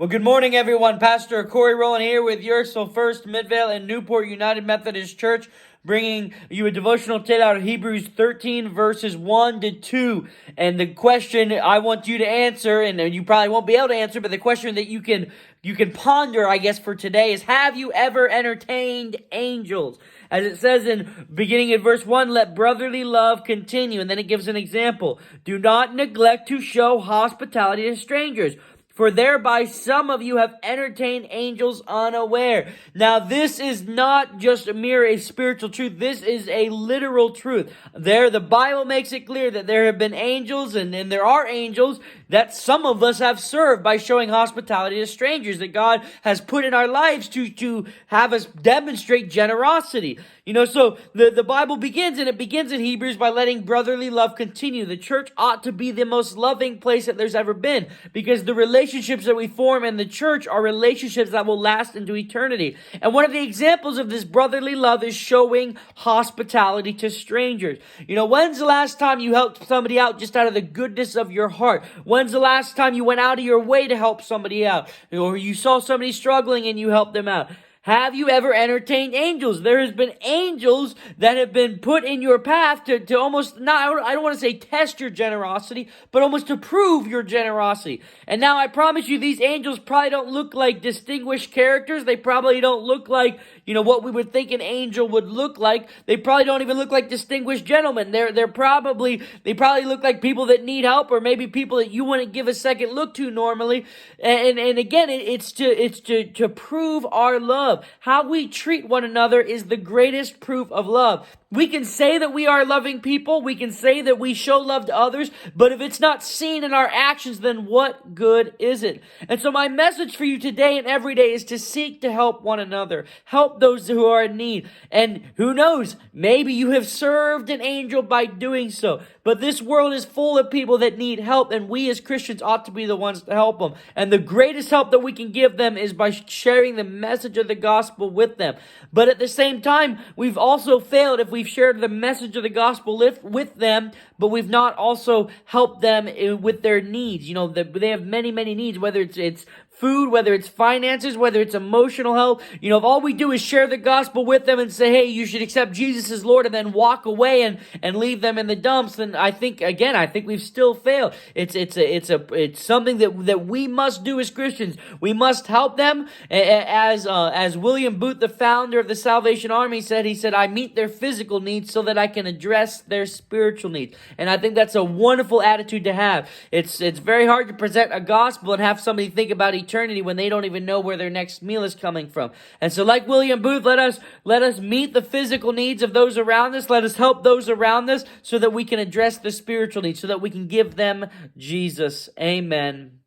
Well, good morning, everyone. Pastor Corey Rowland here with Yersel First, Midvale, and Newport United Methodist Church, bringing you a devotional today out of Hebrews 13, verses 1 to 2. And the question I want you to answer, and you probably won't be able to answer, but the question that you can ponder, I guess, for today is, have you ever entertained angels? As it says in beginning in verse 1, let brotherly love continue. And then it gives an example. Do not neglect to show hospitality to strangers, for thereby some of you have entertained angels unaware. Now, this is not just a spiritual truth. This is a literal truth. The Bible makes it clear that there have been angels, and there are angels that some of us have served by showing hospitality to strangers, that God has put in our lives to have us demonstrate generosity. So the Bible begins, and it begins in Hebrews by letting brotherly love continue. The church ought to be the most loving place that there's ever been, because the relationships that we form in the church are relationships that will last into eternity. And one of the examples of this brotherly love is showing hospitality to strangers. When's the last time you helped somebody out just out of the goodness of your heart? When's the last time you went out of your way to help somebody out? Or you saw somebody struggling and you helped them out? Have you ever entertained angels? There has been angels that have been put in your path to almost, I don't want to say test your generosity, but almost to prove your generosity. And now I promise you, these angels probably don't look like distinguished characters. They probably don't look like, what we would think an angel would look like. They probably don't even look like distinguished gentlemen. They probably look like people that need help, or maybe people that you wouldn't give a second look to normally. And again, it's to prove our love. How we treat one another is the greatest proof of love. We can say that we are loving people. We can say that we show love to others. But if it's not seen in our actions, then what good is it? And so my message for you today and every day is to seek to help one another. Help those who are in need. And who knows, maybe you have served an angel by doing so. But this world is full of people that need help, and we as Christians ought to be the ones to help them. And the greatest help that we can give them is by sharing the message of the gospel with them. But at the same time, we've also failed if we've shared the message of the gospel with them, but we've not also helped them with their needs. They have many, many needs, whether it's food, whether it's finances, whether it's emotional help. If all we do is share the gospel with them and say, hey, you should accept Jesus as Lord, and then walk away and leave them in the dumps, then I think we've still failed. It's something that we must do as Christians. We must help them, as William Booth, the founder of the Salvation Army, said. He said, I meet their physical needs so that I can address their spiritual needs. And I think that's a wonderful attitude to have. It's very hard to present a gospel and have somebody think about eternity when they don't even know where their next meal is coming from. And so, like William Booth, let us meet the physical needs of those around us. Let us help those around us so that we can address the spiritual needs, so that we can give them Jesus. Amen.